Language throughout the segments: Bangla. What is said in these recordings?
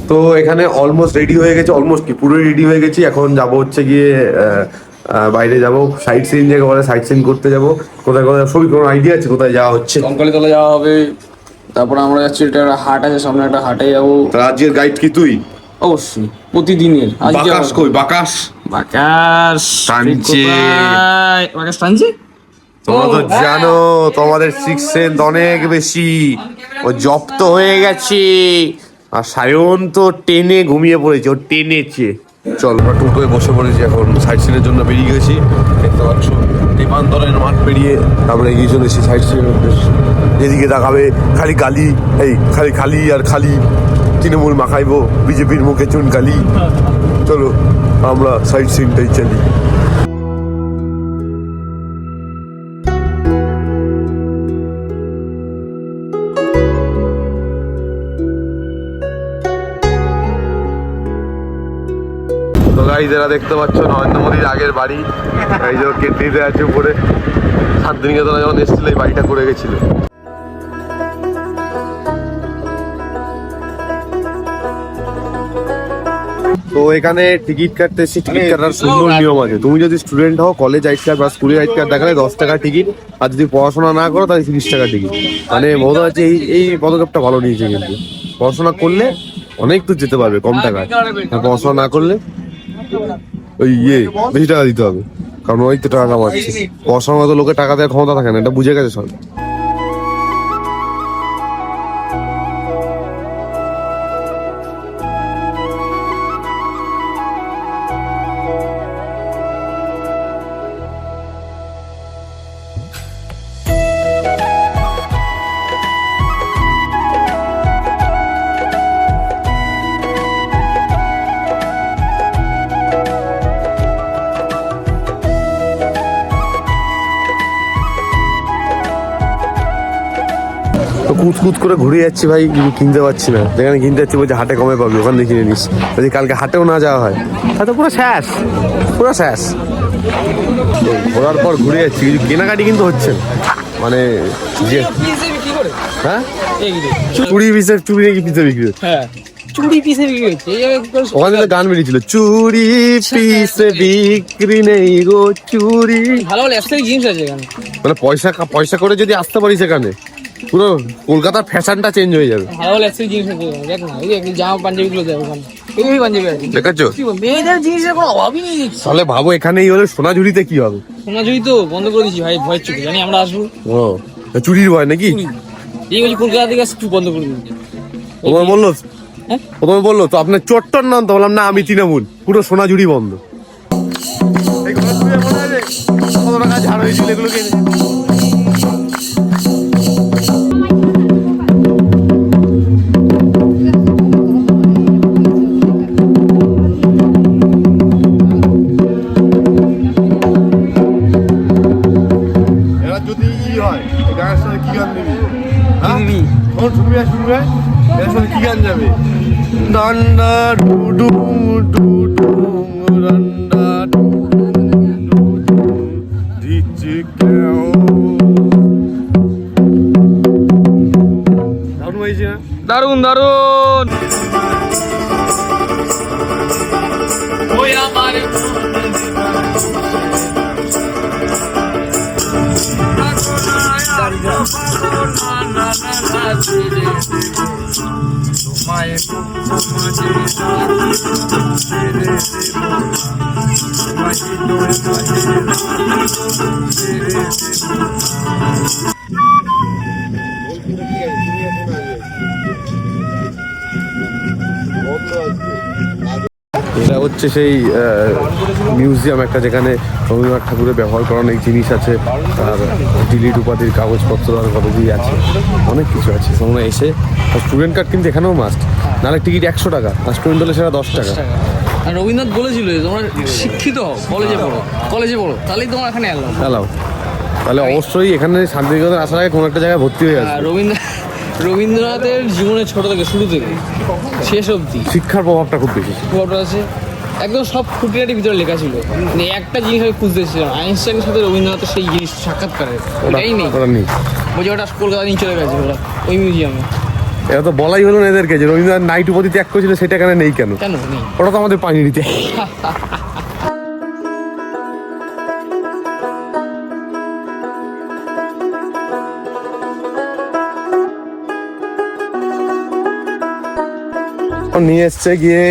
তো এখানে অলমোস্ট রেডি হয়ে গেছে, অলমোস্ট কি পুরো রেডি হয়ে গেছি। এখন যাব হচ্ছে গিয়ে বাইরে যাব, সাইট সিন জায়গা বলে সাইট সিন করতে যাব। কোথায় কোথায় সবই কোনো আইডিয়া আছে কোথায় যাওয়া হচ্ছে? কঙ্কালীতলা যাওয়া হবে, তারপর আমরা যাচ্ছি একটা হাট আছে সামনে, একটা হাটে যাবো। রাজ্যের গাইড কি তুই? অবশ্যই প্রতিদিনের। বাকাশ কই? বাকাশ বাকাশ টানছে। বাকাশ টানছে। তোমরা তো জানো তোমাদের সিক্স সেন্স অনেক বেশি, ও জব্দ হয়ে গেছে। আর সায়ন তো টেনে ঘুমিয়ে পড়েছে, ও টেনেছে। চল আমরা টোটোয় বসে পড়েছি, এখন সাইট সিনের জন্য বেরিয়ে গেছি। দেখতে পাচ্ছ বিমানতলের মাঠ পেরিয়ে আমরা এগিয়ে চলেছি সাইট সিনের উদ্দেশ্যে। যেদিকে তাকাবে খালি গালি, এই খালি খালি আর খালি। তৃণমূল মাখাইবো, বিজেপির মুখে চুনকালি। চলো আমরা সাইট সিনটাই চালি। তো গাইজ এরা দেখতে পাচ্ছ নরেন্দ্র মোদীর আগের বাড়ি, এই যে কেটলিতে আছে উপরে। শান্তিনিকেতনে যখন এসেছিল এই বাড়িটা করে গেছিল। তো এখানে টিকিট কাটতে এসেছি, টিকিট কাটার সুন্দর নিয়ম আছে। তুমি যদি স্টুডেন্ট হও, কলেজ আইডি কার্ড বা স্কুলের আইডি কার্ড দেখালে 10 টাকা টিকিট, আর যদি পড়াশোনা না করো তাহলে 30 টাকা টিকিট। মানে মনে হচ্ছে এই পদক্ষেপটা ভালো নিয়েছে। কিন্তু পড়াশোনা করলে অনেক দূর যেতে পারবে কম টাকায়, আর পড়াশোনা না করলে ওই বেশি টাকা দিতে হবে, কারণ ওই তো টাকা কামাচ্ছে। পড়াশোনার মতো লোকের টাকা দেওয়ার ক্ষমতা থাকে না, এটা বুঝে গেছে সব। তো কুচ করে ঘুরে যাচ্ছি ভাই, কিন্তু কিনতে পারছি না। যেখানে কিনতে যাচ্ছি বলছে হাটে কমে পাবি, ওখান থেকে কিনে নিস। যদি কালকে হাটেও না যাওয়া হয় তাহলে পুরো শেষ, পুরো শেষ। তো ঘোরার পর ঘুরে যাচ্ছি, কিছু কেনাকাটি কিন্তু হচ্ছে না। মানে যে হ্যাঁ চুড়ি পিসের চুড়ি নাকি পিসে বিক্রি হচ্ছে। চুড়ি পিসে বিক্রি হচ্ছে। ওখানে তো গান বেরিয়েছিল, চুড়ি পিসে বিক্রি নেই গো চুড়ি। ভালো ভালো অ্যাক্সেসরি জিনিস আছে এখানে। মানে পয়সা করে যদি আসতে পারি সেখানে, পুরো কলকাতার ফ্যাশনটা চেঞ্জ হয়ে যাবে। ভালো ভালো অ্যাক্সেসরি জিনিস আছে দেখ না, এই জামা পাঞ্জাবি গুলো দেখ ওখানে, এই পাঞ্জাবি আছে দেখাচ্ছ। মেয়েদের জিনিসের কোনো অভাবই নেই। তাহলে ভাবো এখানেই হলে সোনাঝুরিতে কি হবে। সোনাঝুরি তো বন্ধ করে দিচ্ছি ভাই, ভয় চুরি জানি আমরা আসবো। ও চুরির ভয় নাকি? এই বলছি কলকাতা থেকে আসছি বন্ধ করে দিচ্ছি। তোমার বললো হ্যাঁ প্রথমে বললো তো আপনার চট্টর নাম, তো বললাম না আমি তৃণমূল, পুরো সোনাঝুরি বন্ধ। যদি হয় গানের সাথে কি গান দিবি? শুনবে এর সাথে কি গান যাবে? ডান্ডা ডুডু ডুডু ডান্ডা ডুডু দিচ্ছি কেউ। দারুণ হয়েছে না? দারুন দারুন। ওই আমার এটা হচ্ছে সেই মিউজিয়াম একটা, যেখানে রবীন্দ্রনাথ ঠাকুরের ব্যবহার করা অনেক জিনিস আছে, আর ডিলিট উপাধির কাগজপত্র আর কত কি আছে, অনেক কিছু আছে। তোমরা এসে স্টুডেন্ট কার্ড কিন্তু এখানেও মাস্ট, নাহলে টিকিট 100 টাকা, আর স্টুডেন্ট হলে সেটা 10 টাকা। আর রবীন্দ্রনাথ বলেছিল তোমরা শিক্ষিত হও, কলেজে পড়ো তাহলেই তোমার এখানে এলাও। তাহলে অবশ্যই এখানে শান্তিনিকেতন আসার আগে কোনো একটা জায়গায় ভর্তি হয়ে আসবে। রবীন্দ্রনাথের জীবনে ছোট থেকে শুরু থেকে শেষ অবধি শিক্ষার প্রভাবটা খুব বেশি। প্রভাবটা আছে একদম, সব খুঁটিনাটির ভিতরে লেখা ছিল। মানে একটা জিনিস আমি খুঁজতেছিলাম, আইনস্টাইনের সাথে রবীন্দ্রনাথের সেই জিনিস সাক্ষাৎকারের, ওটাই নেই। ওটা নেই, বলছি ওটা কলকাতা নিয়ে চলে গেছে ওরা ওই মিউজিয়ামে। এটা তো বলাই হলো না এদেরকে যে রবীন্দ্রনাথ নাইট উপাধি ত্যাগ করেছিল, সেটা এখানে নেই কেন? কেন নেই? ওটা তো আমাদের পানি দিতে। নিয়ে এসছে গিয়ে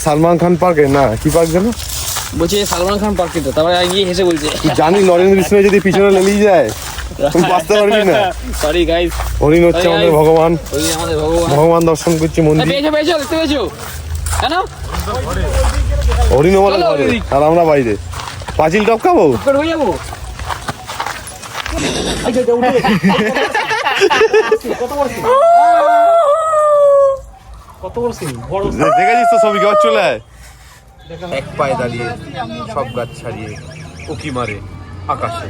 সালমান খান পার্কে, না কি পার্ক যেন বলছে সালমান খান পার্কে, তো তারপরে গিয়ে হেসে বলছে জানি নরেন্দ্র কৃষ্ণ যদি পিছনে লেলিয়ে যায় তুমি বাঁচতে পারবি না। সরি গাইস, হরিণ হচ্ছে আমাদের ভগবান, ওই আমাদের ভগবান। ভগবান দর্শন করছি মন্দির। পেয়েছো পেয়েছো দেখতে পেয়েছো কেন? হরিণ বলে চলো, ঘরে, ওদিক। আর আমরা বাইরে পাঁচিল টপকাবো। করে হয়ে যাবো। দেখেছিস তো ছবি, গাছ চলে আয়। এক পায়ে দাঁড়িয়ে সব গাছ ছাড়িয়ে উকি মারে আকাশে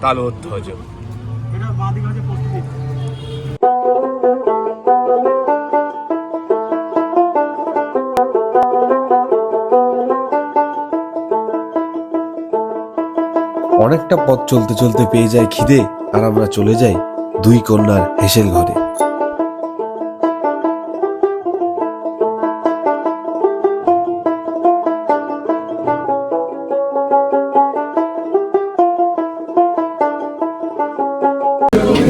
কালো ধ্বজ। অনেকটা পথ চলতে চলতে পেয়ে যায় খিদে, আর আমরা চলে যাই দুই কন্যার হেসেল ঘরে।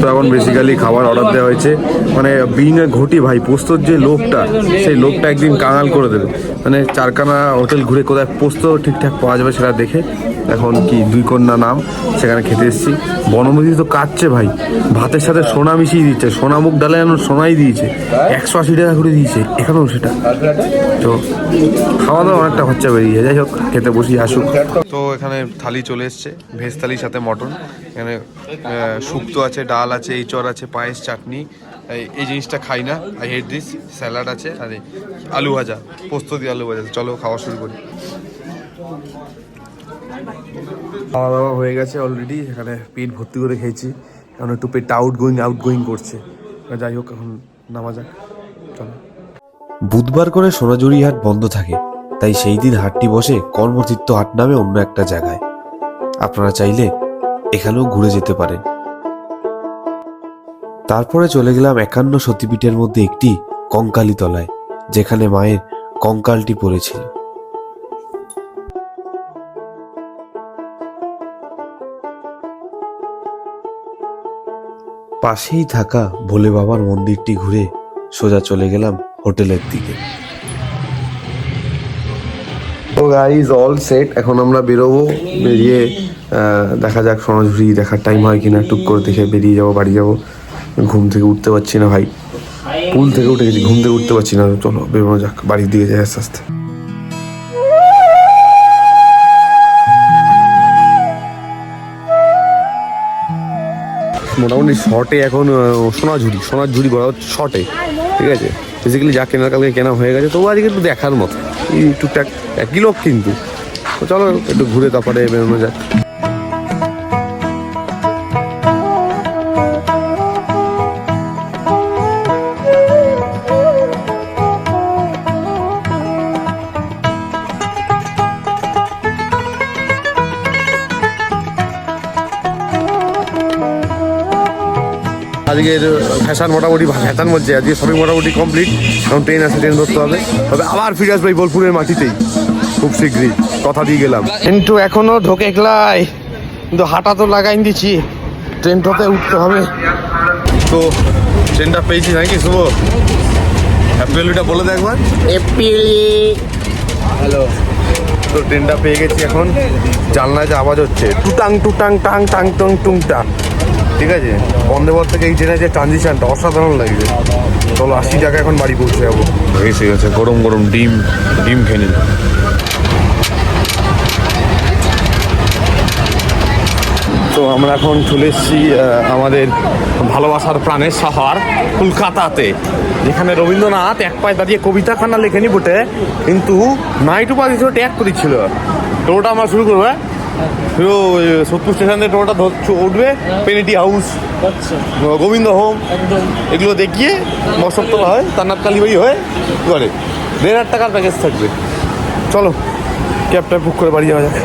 তো এখন বেসিক্যালি খাবার অর্ডার দেওয়া হয়েছে, মানে বিং এ ঘটি ভাই, পোস্তর যে লোকটা, সেই লোকটা একদিন কাঙাল করে দেবে। মানে চারখানা হোটেল ঘুরে কোথায় পোস্ত ঠিকঠাক পাওয়া যাবে সেটা দেখে এখন কি দুই কন্যা নাম সেখানে খেতে এসেছি। বনমতি তো কাটছে ভাই, ভাতের সাথে সোনা মিশিয়ে দিচ্ছে, সোনা মুখ ডালে এখন সোনাই দিয়েছে, 180 টাকা করে দিয়েছে এখানেও সেটা। তো খাওয়া দাওয়া অনেকটা খরচা বেরিয়ে, যাই হোক খেতে বসি আসুক। তো এখানে থালি চলে এসছে, ভেজ থালির সাথে মটন, এখানে শুক্তো আছে, ডাল আছে, এঁচড় আছে, পায়েস, চাটনি। এই জিনিসটা খাই না, আই হেট দিস। স্যালাড আছে, আর আলু ভাজা, পোস্ত দিয়ে আলু ভাজা। চলো খাওয়া শুরু করি। খাওয়া দাওয়া হয়ে গেছে অলরেডি, এখানে পেট ভর্তি করে খেয়েছি, এখন একটু পেট আউট গোয়িং করছে। যাই হোক এখন নামা যাক, চলো। বুধবার করে সোনাঝুরি হাট বন্ধ থাকে, তাই সেই দিন হাটটি বসে কর্মতীর্থ হাট নামে অন্য একটা জায়গায়। আপনারা চাইলে এখানেও ঘুরে যেতে পারেন। তারপরে চলে গেলাম 51 সতীপীঠের মধ্যে একটি কঙ্কালী তলায়, যেখানে মায়ের কঙ্কালটি পড়েছিল। পাশেই থাকা ভোলে বাবার মন্দিরটি ঘুরে সোজা চলে গেলাম হোটেলের দিকে। তো গাইজ অল সেট, এখন আমরা বেরোবো, বেরিয়ে দেখা যাক সোনাঝুরি দেখার টাইম হয় কিনা। টুক করে দেখে বেরিয়ে যাবো, বাড়ি যাবো। ঘুম থেকে উঠতে পারছি না ভাই, পুল থেকে উঠে গেছি, ঘুম থেকে উঠতে পারছি না। চলো বেরোনো যাক, বাড়ির দিকে যাই আস্তে আস্তে। মোটামুটি শর্টে এখন সোনাঝুরি বলা হচ্ছে শর্টে, ঠিক আছে। বেসিক্যালি যা কেনার কালকে কেনা হয়ে গেছে, তবু আজকে একটু দেখার মতো, এই টুকটাক একই লোক কিন্তু। তো চলো একটু ঘুরে তারপরে বেরোনো যাক। আজকের ফ্যাশন মোটামুটি ফ্যাশন বলছে, আজকে শপিং মোটামুটি কমপ্লিট। এখন ট্রেন আছে, ট্রেন ধরতে হবে, তবে আবার ফিরে আসবে এই বোলপুরের মাটিতেই খুব শীঘ্রই, কথা দিয়ে গেলাম। কিন্তু এখনো ঢোকে গেলাই, কিন্তু হাঁটা তো লাগাই দিচ্ছি, ট্রেনটাতে উঠতে হবে। তো ট্রেনটা পেয়েছি নাকি শুভ? অ্যাপিলিটা বলে দেখ একবার। হ্যালো। তো ট্রেনটা পেয়ে গেছি, এখন জানলায় যে আওয়াজ হচ্ছে টুটাং টুটাং টাং টাং টং টুংটা, ঠিক আছে। বন্দে ভারত থেকে এই ট্রেনের যে ট্রানজিশনটা অসাধারণ লাগবে। চলো 80 টাকা এখন বাড়ি পৌঁছে যাবো। এসে গেছে গরম গরম ডিম খেয়ে নিল। তো আমরা এখন চলে এসেছি আমাদের ভালোবাসার প্রাণের শহর কলকাতাতে, যেখানে রবীন্দ্রনাথ এক পায়ে দাঁড়িয়ে কবিতাখানা লেখেনি বটে, কিন্তু নাইট উপাধি ট্যাগ করেছিল। টোটা আমরা শুরু করবো, সোদপুর স্টেশন থেকে টোটা উঠবে, পেনিটি হাউস, গোবিন্দ হোম, এগুলো দেখিয়ে বসতলা হয়, তান্নাথ কালীবাড়ি হয়ে করে 1,500 টাকার প্যাকেজ থাকবে। চলো ক্যাবটা বুক করে বাড়ি যাওয়া যাক।